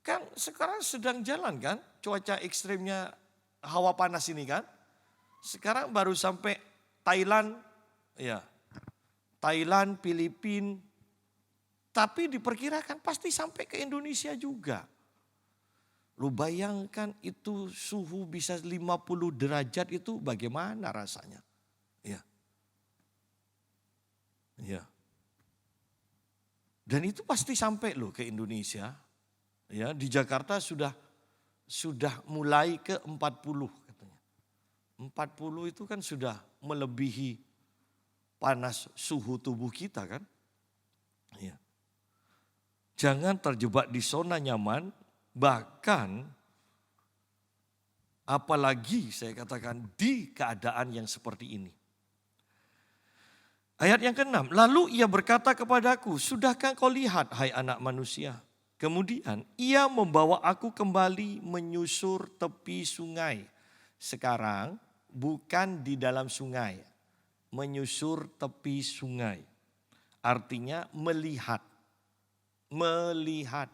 Kan sekarang sedang jalan kan cuaca ekstrimnya hawa panas ini kan. Sekarang baru sampai Thailand, ya. Thailand, Filipina, tapi diperkirakan pasti sampai ke Indonesia juga. Lu bayangkan itu suhu bisa 50 derajat itu bagaimana rasanya? Ya. Ya. Dan itu pasti sampai loh ke Indonesia. Ya, di Jakarta sudah mulai ke 40 katanya. 40 itu kan sudah melebihi panas suhu tubuh kita kan. Ya. Jangan terjebak di zona nyaman, bahkan apalagi saya katakan di keadaan yang seperti ini. Ayat yang ke-6, lalu ia berkata kepadaku, sudahkah kau lihat hai anak manusia? Kemudian ia membawa aku kembali menyusur tepi sungai. Sekarang bukan di dalam sungai, menyusur tepi sungai. Artinya melihat. Melihat.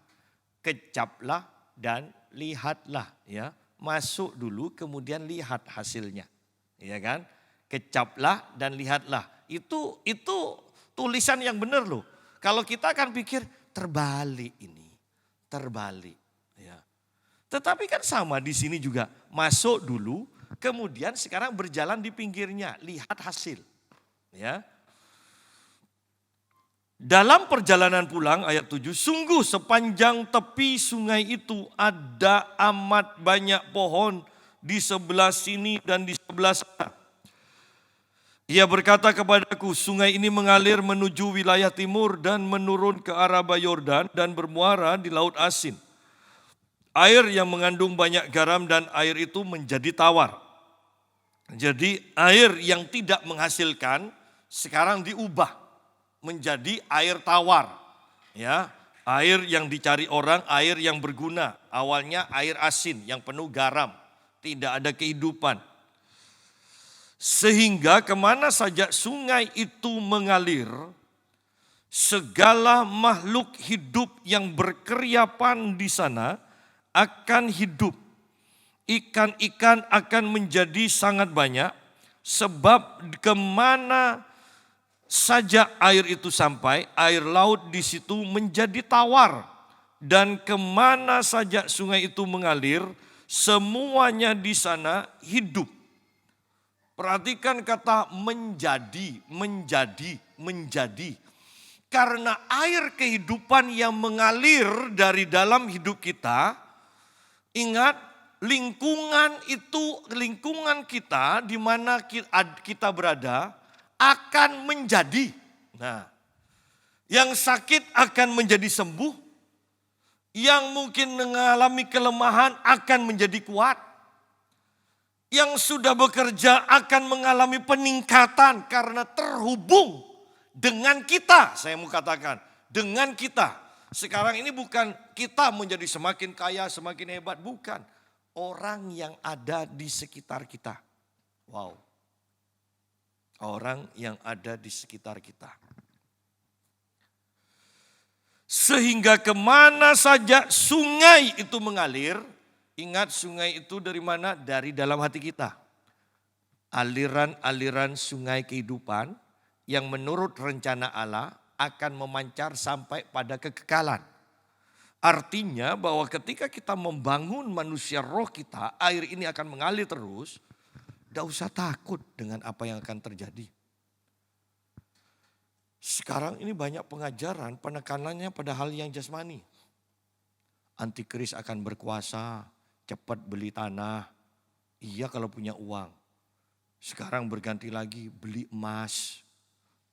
Kecaplah dan lihatlah ya. Masuk dulu kemudian lihat hasilnya. Ya kan? Kecaplah dan lihatlah. Itu tulisan yang benar loh. Kalau kita akan pikir terbalik ini. Terbalik ya. Tetapi kan sama di sini juga. Masuk dulu kemudian sekarang berjalan di pinggirnya, lihat hasil. Ya. Dalam perjalanan pulang ayat 7, sungguh sepanjang tepi sungai itu ada amat banyak pohon di sebelah sini dan di sebelah sana. Ia berkata kepadaku, sungai ini mengalir menuju wilayah timur dan menurun ke Araba Yordan dan bermuara di Laut Asin. Air yang mengandung banyak garam dan air itu menjadi tawar. Jadi air yang tidak menghasilkan sekarang diubah menjadi air tawar. Ya, air yang dicari orang, air yang berguna. Awalnya air asin yang penuh garam, tidak ada kehidupan. Sehingga kemana saja sungai itu mengalir, segala makhluk hidup yang berkeriapan di sana akan hidup. ikan-ikan akan menjadi sangat banyak, sebab kemana saja air itu sampai, air laut di situ menjadi tawar. Dan kemana saja sungai itu mengalir, semuanya di sana hidup. Perhatikan kata menjadi, menjadi, menjadi. Karena air kehidupan yang mengalir dari dalam hidup kita, ingat lingkungan itu, lingkungan kita di mana kita berada akan menjadi. Nah, yang sakit akan menjadi sembuh, yang mungkin mengalami kelemahan akan menjadi kuat. Yang sudah bekerja akan mengalami peningkatan karena terhubung dengan kita. Saya mau katakan, dengan kita. Sekarang ini bukan kita menjadi semakin kaya, semakin hebat. Bukan. Orang yang ada di sekitar kita. Wow. Orang yang ada di sekitar kita. Sehingga kemana saja sungai itu mengalir. Ingat sungai itu dari mana? Dari dalam hati kita. Aliran-aliran sungai kehidupan yang menurut rencana Allah akan memancar sampai pada kekekalan. Artinya bahwa ketika kita membangun manusia roh kita, air ini akan mengalir terus. Tidak usah takut dengan apa yang akan terjadi. Sekarang ini banyak pengajaran penekanannya pada hal yang jasmani. Antikris akan berkuasa. Cepat beli tanah, iya kalau punya uang. Sekarang berganti lagi beli emas.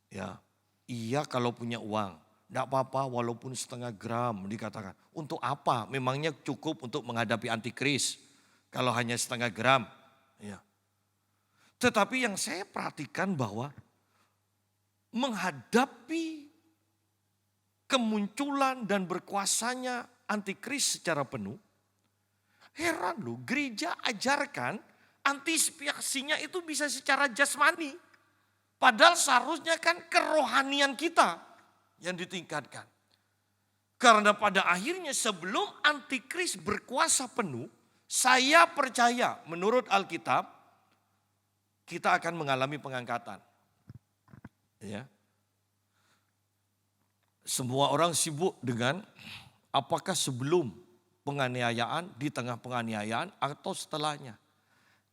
Ya, iya kalau punya uang. Tidak apa-apa walaupun setengah gram dikatakan. Untuk apa? Memangnya cukup untuk menghadapi antikris. Kalau hanya setengah gram. Ya. Tetapi yang saya perhatikan bahwa menghadapi kemunculan dan berkuasanya antikris secara penuh. Heran loh, gereja ajarkan antisipasinya itu bisa secara jasmani. Padahal seharusnya kan kerohanian kita yang ditingkatkan. Karena pada akhirnya sebelum antikris berkuasa penuh, saya percaya menurut Alkitab, kita akan mengalami pengangkatan. Ya. Semua orang sibuk dengan apakah sebelum penganiayaan, di tengah penganiayaan atau setelahnya.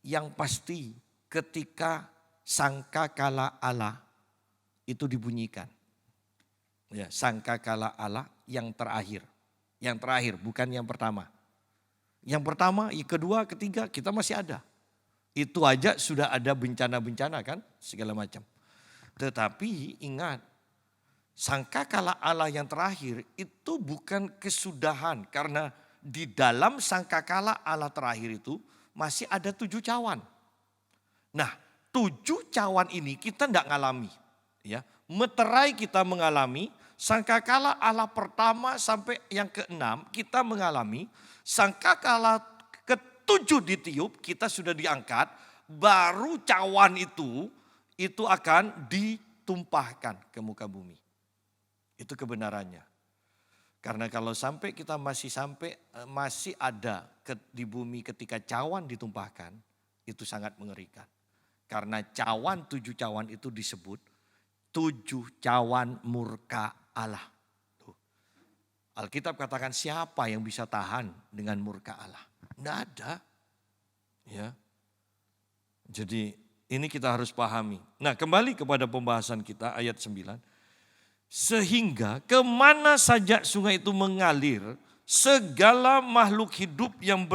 Yang pasti ketika sangkakala Allah itu dibunyikan. Ya, sangkakala Allah yang terakhir. Yang terakhir bukan yang pertama. Yang pertama, yang kedua, ketiga kita masih ada. Itu aja sudah ada bencana-bencana kan segala macam. Tetapi ingat, sangkakala Allah yang terakhir itu bukan kesudahan karena di dalam sangkakala Allah terakhir itu masih ada 7 cawan. Nah 7 cawan ini kita tidak ngalami. Ya, meterai kita mengalami, sangkakala Allah pertama sampai yang ke-6 kita mengalami, sangkakala ke-7 ditiup kita sudah diangkat, baru cawan itu akan ditumpahkan ke muka bumi. Itu kebenarannya. Karena kalau sampai kita masih ada di bumi ketika cawan ditumpahkan, itu sangat mengerikan. Karena 7 cawan itu disebut 7 cawan murka Allah. Tuh. Alkitab katakan siapa yang bisa tahan dengan murka Allah? Tidak ada. Ya. Jadi ini kita harus pahami. Nah kembali kepada pembahasan kita ayat 9. Sehingga kemana saja sungai itu mengalir, segala makhluk hidup yang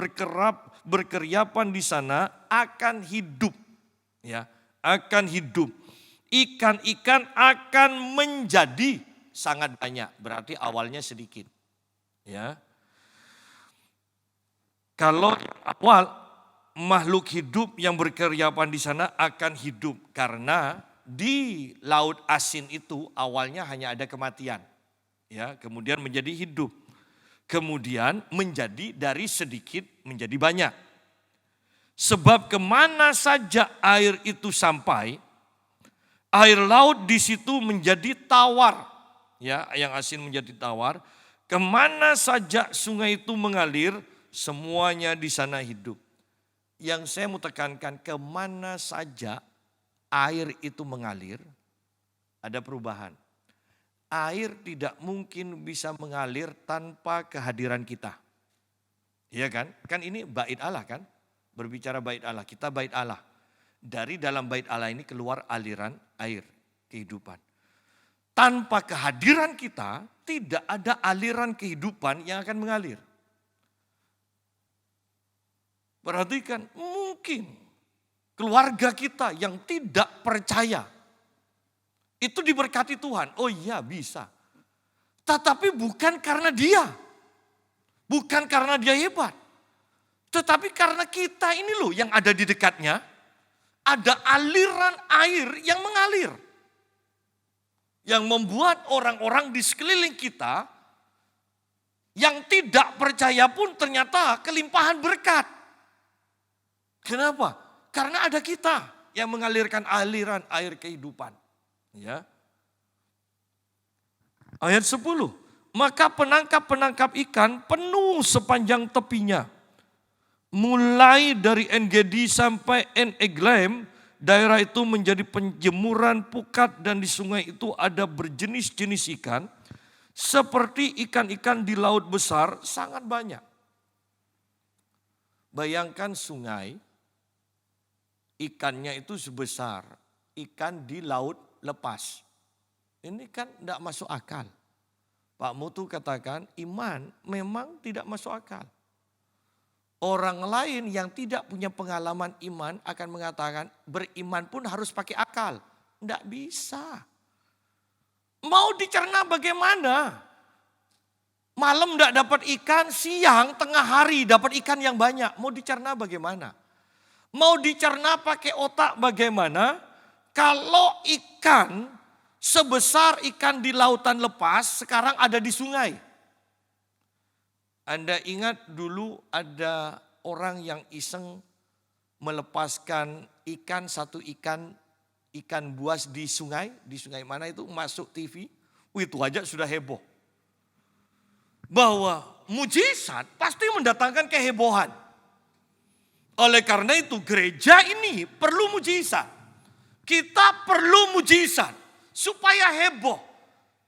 berkeriapan di sana akan hidup. Ya, akan hidup. Ikan-ikan akan menjadi sangat banyak. Berarti awalnya sedikit. Ya. Kalau awal makhluk hidup yang berkeriapan di sana akan hidup karena di laut asin itu awalnya hanya ada kematian. Ya, kemudian menjadi hidup. Kemudian menjadi dari sedikit menjadi banyak. Sebab kemana saja air itu sampai, air laut di situ menjadi tawar. Ya, yang asin menjadi tawar. Kemana saja sungai itu mengalir, semuanya di sana hidup. Yang saya mau tekankan, kemana saja air itu mengalir, ada perubahan. Air tidak mungkin bisa mengalir tanpa kehadiran kita. Iya kan? Kan ini bait Allah kan? Berbicara bait Allah, kita bait Allah. Dari dalam bait Allah ini keluar aliran air kehidupan. Tanpa kehadiran kita, tidak ada aliran kehidupan yang akan mengalir. Perhatikan, mungkin keluarga kita yang tidak percaya itu diberkati Tuhan. Oh iya bisa. Tetapi bukan karena dia. Bukan karena dia hebat. Tetapi karena kita ini loh yang ada di dekatnya. Ada aliran air yang mengalir. Yang membuat orang-orang di sekeliling kita yang tidak percaya pun ternyata kelimpahan berkat. Kenapa? Karena ada kita yang mengalirkan aliran air kehidupan. Ya. Ayat 10. Maka penangkap-penangkap ikan penuh sepanjang tepinya. Mulai dari En-Gedi sampai En-Eglaim, daerah itu menjadi penjemuran pukat dan di sungai itu ada berjenis-jenis ikan. Seperti ikan-ikan di laut besar sangat banyak. Bayangkan sungai, ikannya itu sebesar ikan di laut lepas. Ini kan tidak masuk akal. Pak Mutu katakan iman memang tidak masuk akal. Orang lain yang tidak punya pengalaman iman akan mengatakan beriman pun harus pakai akal. Tidak bisa. Mau dicerna bagaimana? Malam tidak dapat ikan, siang tengah hari dapat ikan yang banyak. Mau dicerna bagaimana? Mau dicerna pakai otak bagaimana? Kalau ikan sebesar ikan di lautan lepas sekarang ada di sungai. Anda ingat dulu ada orang yang iseng melepaskan satu ikan buas di sungai mana itu masuk TV. Itu aja sudah heboh. Bahwa mujizat pasti mendatangkan kehebohan. Oleh karena itu gereja ini perlu mujizat. Kita perlu mujizat. Supaya heboh,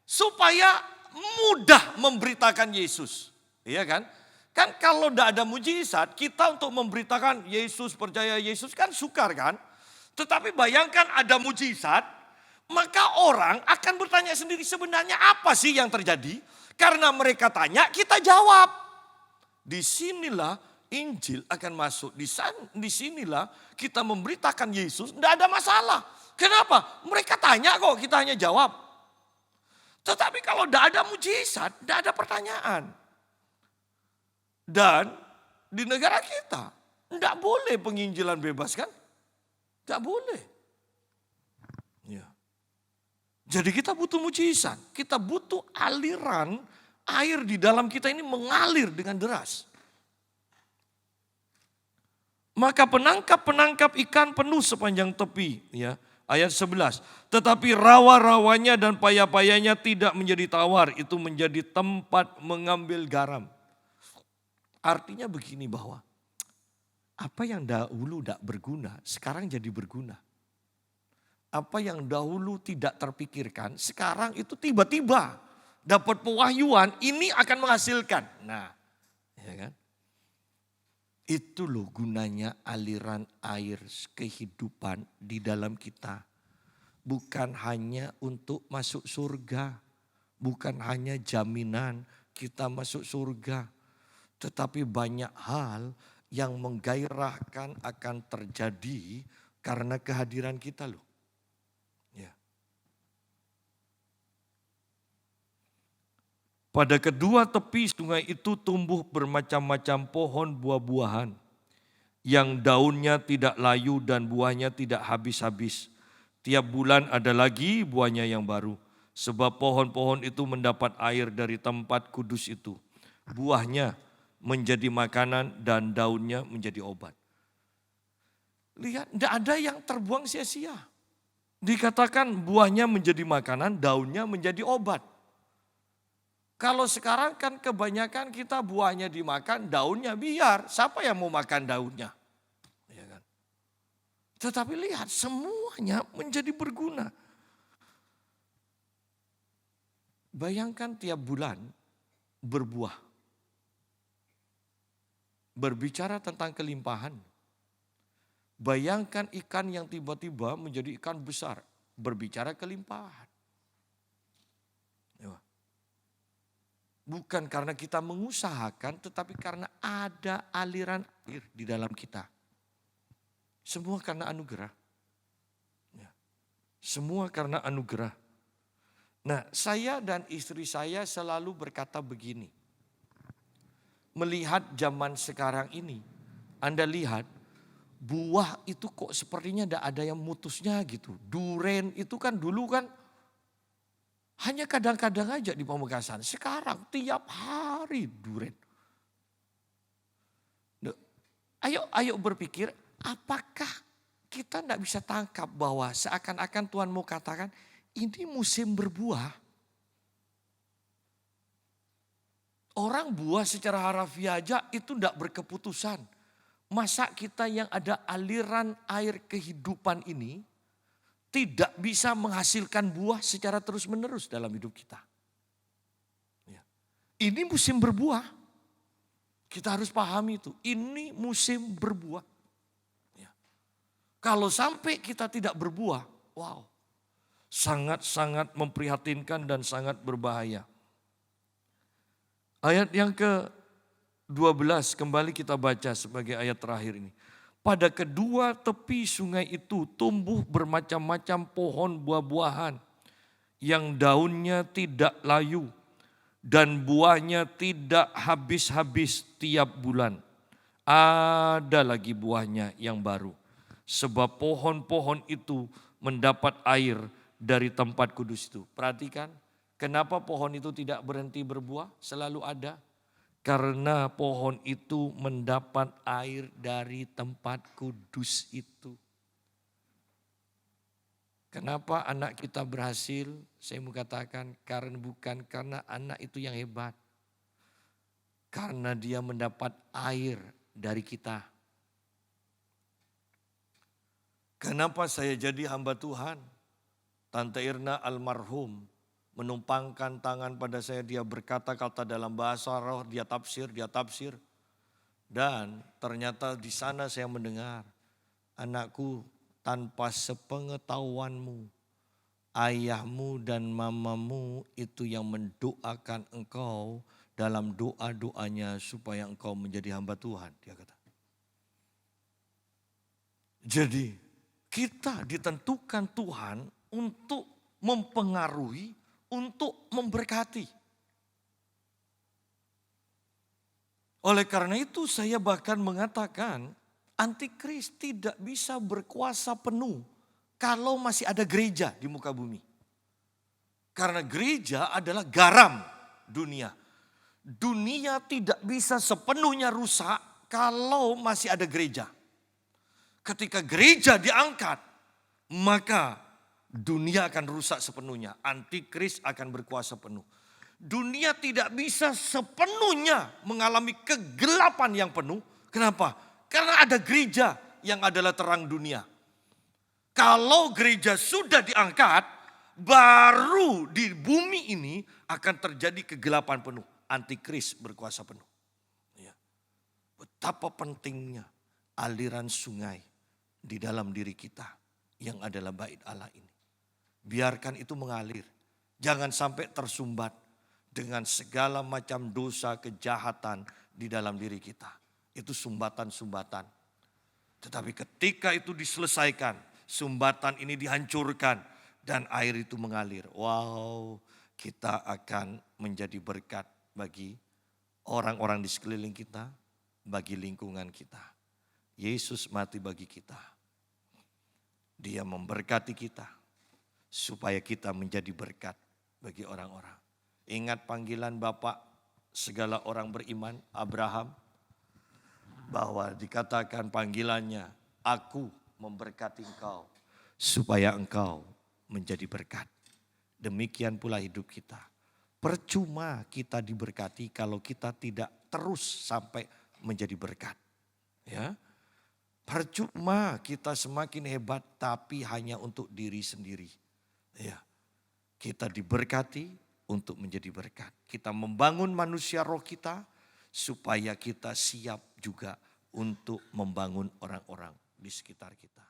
supaya mudah memberitakan Yesus. Iya kan? Kan kalau tidak ada mujizat, kita untuk memberitakan Yesus, percaya Yesus kan sukar kan? Tetapi bayangkan ada mujizat, maka orang akan bertanya sendiri sebenarnya apa sih yang terjadi? Karena mereka tanya, kita jawab. Disinilah Injil akan masuk. Disinilah kita memberitakan Yesus, tidak ada masalah. Kenapa? Mereka tanya kok, kita hanya jawab. Tetapi kalau tidak ada mujizat, tidak ada pertanyaan. Dan di negara kita, tidak boleh penginjilan bebas kan? Tidak boleh. Ya. Jadi kita butuh mujizat. Kita butuh aliran air di dalam kita ini mengalir dengan deras. Maka penangkap-penangkap ikan penuh sepanjang tepi. Ya. Ayat 11, tetapi rawa-rawanya dan payah-payahnya tidak menjadi tawar, itu menjadi tempat mengambil garam. Artinya begini bahwa apa yang dahulu tidak berguna, sekarang jadi berguna. Apa yang dahulu tidak terpikirkan, sekarang itu tiba-tiba dapat pewahyuan, ini akan menghasilkan. Nah, ya kan? Itu loh gunanya aliran air kehidupan di dalam kita. Bukan hanya untuk masuk surga. Bukan hanya jaminan kita masuk surga. Tetapi banyak hal yang menggairahkan akan terjadi karena kehadiran kita loh. Ya. Pada kedua tepi sungai itu tumbuh bermacam-macam pohon buah-buahan yang daunnya tidak layu dan buahnya tidak habis-habis. Tiap bulan ada lagi buahnya yang baru, sebab pohon-pohon itu mendapat air dari tempat kudus itu. Buahnya menjadi makanan dan daunnya menjadi obat. Lihat, tidak ada yang terbuang sia-sia. Dikatakan buahnya menjadi makanan, daunnya menjadi obat. Kalau sekarang kan kebanyakan kita buahnya dimakan, daunnya biar. Siapa yang mau makan daunnya? Tetapi lihat, semuanya menjadi berguna. Bayangkan tiap bulan berbuah. Berbicara tentang kelimpahan. Bayangkan ikan yang tiba-tiba menjadi ikan besar. Berbicara kelimpahan. Bukan karena kita mengusahakan, tetapi karena ada aliran air di dalam kita. Semua karena anugerah. Semua karena anugerah. Nah, saya dan istri saya selalu berkata begini. Melihat zaman sekarang ini, Anda lihat buah itu kok sepertinya tidak ada yang mutusnya gitu. Duren itu kan dulu kan hanya kadang-kadang aja di Pamekasan. Sekarang tiap hari duren. Ayo berpikir, apakah kita tidak bisa tangkap bahwa seakan-akan Tuhan mau katakan ini musim berbuah. Orang buah secara harafiah aja itu tidak berkeputusan. Masa kita yang ada aliran air kehidupan ini tidak bisa menghasilkan buah secara terus-menerus dalam hidup kita. Ini musim berbuah. Kita harus pahami itu. Ini musim berbuah. Kalau sampai kita tidak berbuah, wow. Sangat-sangat memprihatinkan dan sangat berbahaya. Ayat yang ke-12 kembali kita baca sebagai ayat terakhir ini. Pada kedua tepi sungai itu tumbuh bermacam-macam pohon buah-buahan yang daunnya tidak layu dan buahnya tidak habis-habis tiap bulan. Ada lagi buahnya yang baru. Sebab pohon-pohon itu mendapat air dari tempat kudus itu. Perhatikan, kenapa pohon itu tidak berhenti berbuah? Selalu ada. Karena pohon itu mendapat air dari tempat kudus itu. Kenapa anak kita berhasil? Saya mau katakan bukan karena anak itu yang hebat. Karena dia mendapat air dari kita. Kenapa saya jadi hamba Tuhan? Tante Irna almarhum menumpangkan tangan pada saya, dia berkata-kata dalam bahasa roh, dia tafsir. Dan ternyata di sana saya mendengar, anakku, tanpa sepengetahuanmu, ayahmu dan mamamu itu yang mendoakan engkau dalam doa-doanya supaya engkau menjadi hamba Tuhan, dia kata. Jadi kita ditentukan Tuhan untuk mempengaruhi, untuk memberkati. Oleh karena itu saya bahkan mengatakan antikris tidak bisa berkuasa penuh kalau masih ada gereja di muka bumi. Karena gereja adalah garam dunia. Dunia tidak bisa sepenuhnya rusak kalau masih ada gereja. Ketika gereja diangkat, maka dunia akan rusak sepenuhnya. Antikris akan berkuasa penuh. Dunia tidak bisa sepenuhnya mengalami kegelapan yang penuh. Kenapa? Karena ada gereja yang adalah terang dunia. Kalau gereja sudah diangkat, baru di bumi ini akan terjadi kegelapan penuh. Antikris berkuasa penuh. Betapa pentingnya aliran sungai di dalam diri kita yang adalah bait Allah ini. Biarkan itu mengalir. Jangan sampai tersumbat dengan segala macam dosa kejahatan di dalam diri kita. Itu sumbatan-sumbatan. Tetapi ketika itu diselesaikan, sumbatan ini dihancurkan dan air itu mengalir. Wow, kita akan menjadi berkat bagi orang-orang di sekeliling kita, bagi lingkungan kita. Yesus mati bagi kita. Dia memberkati kita supaya kita menjadi berkat bagi orang-orang. Ingat panggilan Bapak segala orang beriman, Abraham, bahwa dikatakan panggilannya, aku memberkati engkau supaya engkau menjadi berkat. Demikian pula hidup kita. Percuma kita diberkati kalau kita tidak terus sampai menjadi berkat. Ya. Percuma kita semakin hebat tapi hanya untuk diri sendiri. Ya, kita diberkati untuk menjadi berkat. Kita membangun manusia roh kita supaya kita siap juga untuk membangun orang-orang di sekitar kita.